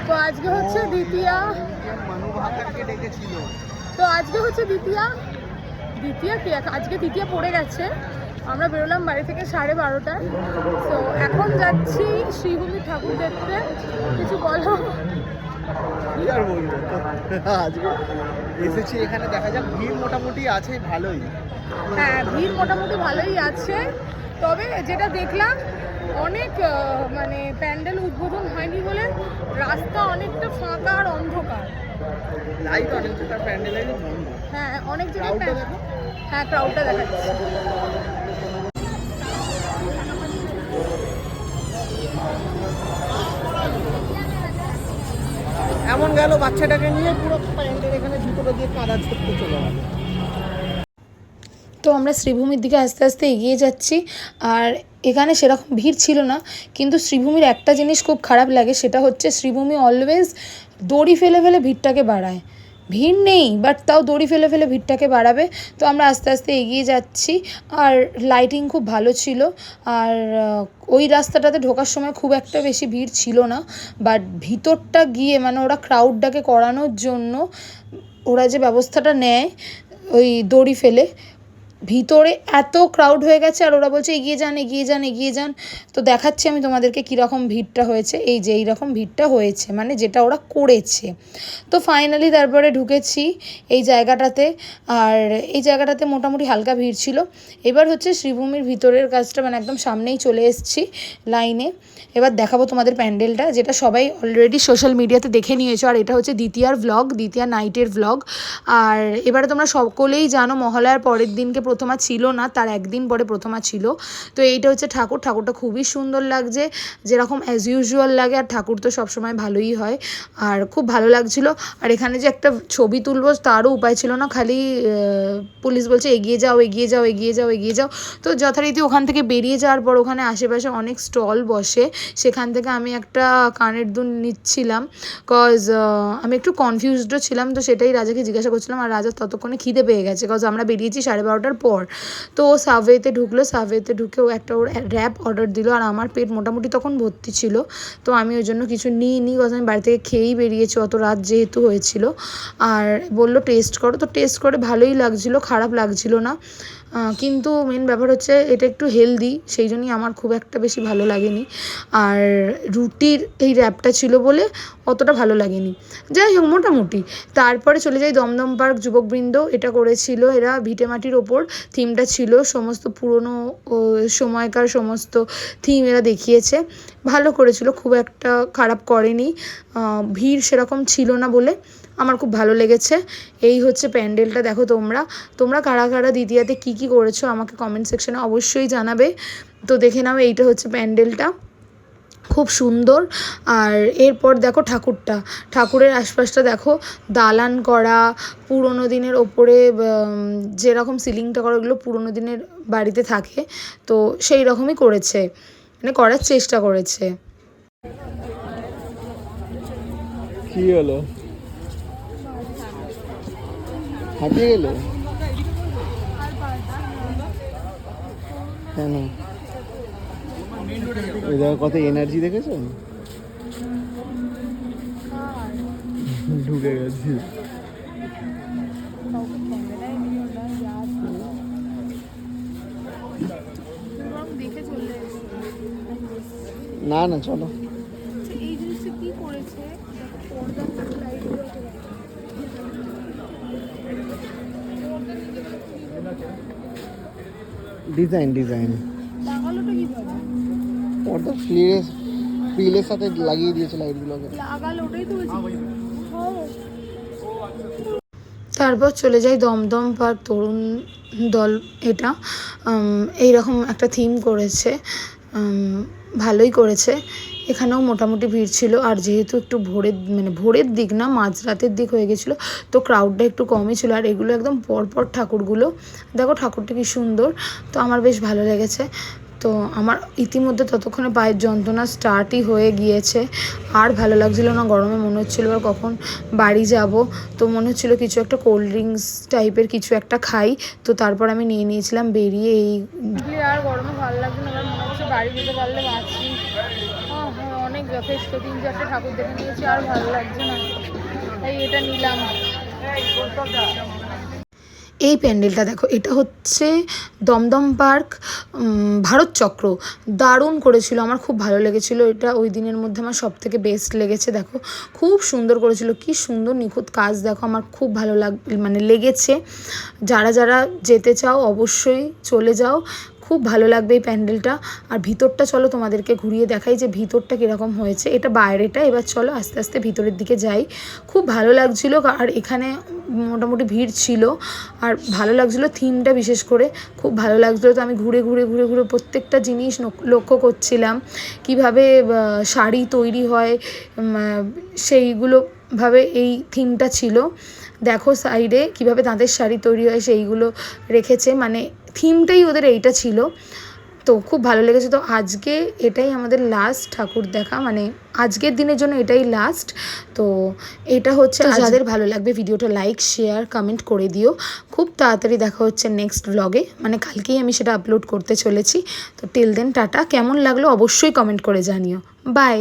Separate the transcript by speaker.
Speaker 1: তো আজকে হচ্ছে দ্বিতীয়া, তো আজকে হচ্ছে দ্বিতীয়া কি আজকে দ্বিতীয়া পড়ে গেছে। আমরা বেরোলাম বাড়ি থেকে 12:30টায়। তো এখন যাচ্ছি শ্রীভূমি ঠাকুর দেখতে। কিছু বলো?
Speaker 2: কি আর বলবো, আজকে এসেছি এখানে, দেখা যাক। ভিড় মোটামুটি আছে ভালোই।
Speaker 1: হ্যাঁ, ভিড় মোটামুটি ভালোই আছে। তবে যেটা দেখলাম, অনেক মানে প্যান্ডেল উদ্বোধন হয়নি বলে রাস্তা অনেকটা ফাঁকা আর অন্ধকার।
Speaker 2: লাইট অনেক জায়গায় প্যান্ডেলের বন্ধ।
Speaker 1: হ্যাঁ, অনেক জায়গায় হ্যাঁ, ক্রাউডটা দেখাচ্ছে।
Speaker 2: এমন গেল বাচ্চাটাকে নিয়ে পুরো প্যান্ডেল এখানে জুতোটা দিয়ে কাদা ছুটতে চলে গেল।
Speaker 1: তো আমরা শ্রীভূমির দিকে আস্তে আস্তে এগিয়ে যাচ্ছি। আর এখানে সেরকম ভিড় ছিল না, কিন্তু শ্রীভূমির একটা জিনিস খুব খারাপ লাগে, সেটা হচ্ছে শ্রীভূমি অলওয়েজ দড়ি ফেলে ফেলে ভিড়টাকে বাড়ায়। ভিড় নেই, বাট তাও দড়ি ফেলে ফেলে ভিড়টাকে বাড়াবে। তো আমরা আস্তে আস্তে এগিয়ে যাচ্ছি। আর লাইটিং খুব ভালো ছিল। আর ওই রাস্তাটাতে ঢোকার সময় খুব একটা বেশি ভিড় ছিল না, বাট ভিতরটা গিয়ে মানে ওরা ক্রাউডটাকে করানোর জন্য ওরা যে ব্যবস্থাটা নেয় ওই দড়ি ফেলে, ভিতরে এত ক্রাউড হয়ে গেছে। আর ওরা বলছে এগিয়ে যান এগিয়ে যান এগিয়ে যান। তো দেখাচ্ছি আমি তোমাদেরকে কীরকম ভিড়টা হয়েছে। এই যে এইরকম ভিড়টা হয়েছে, মানে যেটা ওরা করেছে। তো ফাইনালি তারপরে ঢুকেছি এই জায়গাটাতে। আর এই জায়গাটাতে মোটামুটি হালকা ভিড় ছিল। এবার হচ্ছে শ্রীভূমির ভিতরের কাজটা, মানে একদম সামনেই চলে এসেছি লাইনে। এবার দেখাবো তোমাদের প্যান্ডেলটা, যেটা সবাই অলরেডি সোশ্যাল মিডিয়াতে দেখে নিয়েছো। আর এটা হচ্ছে দ্বিতীয়ার ভ্লগ, দ্বিতীয়া নাইটের ভ্লগ। আর এবারে তোমরা সকলেই জানো মহালয়ার পরের দিনকে প্রথমা ছিল না, তার একদিন পরে প্রথমা ছিল। তো এইটা হচ্ছে ঠাকুরটা খুবই সুন্দর লাগছে, যেরকম অ্যাজ ইউজুয়াল লাগে। আর ঠাকুর তো সবসময় ভালোই হয়, আর খুব ভালো লাগছিলো। আর এখানে যে একটা ছবি তুলবো তারও উপায় ছিল না, খালি পুলিশ বলছে এগিয়ে যাও এগিয়ে যাও এগিয়ে যাও এগিয়ে যাও। তো যথারীতি ওখান থেকে বেরিয়ে যাওয়ার পর ওখানে আশেপাশে অনেক স্টল বসে, সেখান থেকে আমি একটা কানের দুল নিচ্ছিলাম। কজ আমি একটু কনফিউজডও ছিলাম, তো সেটাই রাজাকে জিজ্ঞাসা করছিলাম। আর রাজা ততক্ষণে খিদে পেয়ে গেছে, কজ আমরা বেরিয়েছি 12:30টার পর। তো ও সাবওয়েতে ঢুকলো, সাবওয়েতে ঢুকে ও একটা ওর র্যাপ অর্ডার দিল। আর আমার পেট মোটামুটি তখন ভর্তি ছিল, তো আমি ওই জন্য কিছু নিইনি, কজ আমি বাড়ি থেকে খেয়েই বেরিয়েছি, অত রাত যেহেতু হয়েছিল। আর বললো টেস্ট করো, তো টেস্ট করে ভালোই লাগছিলো, খারাপ লাগছিলো না। কিন্তু মেন ব্যাপার হচ্ছে এটা একটু হেলদি, সেই জন্যই আমার খুব একটা বেশি ভালো লাগেনি। আর রুটির এই র্যাপটা ছিল বলে অতটা ভালো লাগেনি। যাই হোক মোটামুটি। তারপরে চলে যাই দমদম পার্ক যুবকবৃন্দ। এটা করেছিল এরা ভিটেমাটির ওপর, থিমটা ছিল সমস্ত পুরনো সময়কার সমস্ত থিম এরা দেখিয়েছে, ভালো করেছিল, খুব একটা খারাপ করেনি। ভিড় সেরকম ছিল না বলে আমার খুব ভালো লেগেছে। এই হচ্ছে প্যান্ডেলটা, দেখো তোমরা কারা কারা দ্বিতীয়াতে কী কী করেছো আমাকে কমেন্ট সেকশনে অবশ্যই জানাবে। তো দেখে নাও, এইটা হচ্ছে প্যান্ডেলটা, খুব সুন্দর। আর এরপর দেখো ঠাকুরের আশপাশটা দেখো, দালান করা, পুরোনো দিনের ওপরে যেরকম সিলিংটা করা, ওগুলো পুরোনো দিনের বাড়িতে থাকে, তো সেই রকমই করেছে, মানে করার চেষ্টা করেছে।
Speaker 2: কি হলো, হাঁপিয়ে গেলে কেন? ওই দেখো কত এনার্জি, দেখেছো? ঢুকে গেছি। না না চলো।
Speaker 1: এই জিনিসটা কি করেছে,
Speaker 2: ডিজাইন
Speaker 1: লাগালোটা কিভাবে?
Speaker 2: পর্দা ফ্রিলের সাথে লাগিয়ে দিয়েছে লাইটগুলোকে।
Speaker 1: লাগালো, ওটাই তো বলছি। তারপর চলে যাই দমদম পার্ক তরুণ দল। এটা এইরকম একটা থিম করেছে, ভালোই করেছে। এখানেও মোটামুটি ভিড় ছিল। আর যেহেতু একটু ভোরের দিক না, মাঝরাতের দিক হয়ে গেছিলো, তো ক্রাউডটা একটু কমই ছিল। আর এগুলো একদম পরপর ঠাকুরগুলো, দেখো ঠাকুরটা কি সুন্দর, তো আমার বেশ ভালো লেগেছে। তো আমার ইতিমধ্যে ততক্ষণে পায়ের যন্ত্রণা স্টার্টই হয়ে গিয়েছে, আর ভালো লাগছিলো না। গরমে মনে হচ্ছিলো আর কখন বাড়ি যাব। তো মনে হচ্ছিলো কিছু একটা কোল্ড ড্রিঙ্কস টাইপের কিছু একটা খাই। তো তারপর আমি নিয়েছিলাম বেরিয়ে এই। আর গরমে ভালো লাগছে না, মনে হচ্ছে বাড়ি যেতে পারলে বাঁচি। অনেক যথেষ্ট, 3-4টে ঠাকুর দেখে নিয়েছি, আর ভালো লাগছে না, তাই এটা নিলাম। এই প্যান্ডেলটা দেখো, এটা হচ্ছে দমদম পার্ক ভারত চক্র, দারুণ করেছিল, আমার খুব ভালো লেগেছিল এটা। ওই দিনের মধ্যে আমার সব থেকে বেস্ট লেগেছে। দেখো খুব সুন্দর করেছিল, কি সুন্দর নিখুঁত কাজ, দেখো আমার খুব ভালো লেগেছে। যারা যারা যেতে চাও অবশ্যই চলে যাও, খুব ভালো লাগবে এই প্যান্ডেলটা। আর ভিতরটা চলো তোমাদেরকে ঘুরিয়ে দেখাই যে ভিতরটা কীরকম হয়েছে। এটা বাইরেটা, এবার চলো আস্তে আস্তে ভিতরের দিকে যাই। খুব ভালো লাগছিলো, আর এখানে মোটামুটি ভিড় ছিল, আর ভালো লাগছিলো থিমটা বিশেষ করে খুব ভালো লাগছিলো। তো আমি ঘুরে ঘুরে ঘুরে ঘুরে প্রত্যেকটা জিনিস লক্ষ্য করছিলাম, কিভাবে শাড়ি তৈরি হয়, সেইগুলো ভাবে এই থিমটা ছিল। দেখো সাইডে কিভাবে তাঁতের শাড়ি তৈরি হয় সেইগুলো রেখেছে, মানে থিমটাই ওদের এইটা ছিল। তো খুব ভালো লেগেছে। তো আজকে এটাই আমাদের লাস্ট ঠাকুর দেখা, মানে আজকের দিনের জন্য এটাই লাস্ট। তো এটা হচ্ছে, যাদের ভালো লাগবে ভিডিওটা লাইক শেয়ার কমেন্ট করে দিও। খুব তাড়াতাড়ি দেখা হচ্ছে নেক্সট ব্লগে, মানে কালকেই আমি সেটা আপলোড করতে চলেছি। তো টিল দেন টাটা। কেমন লাগলো অবশ্যই কমেন্ট করে জানিও। বাই।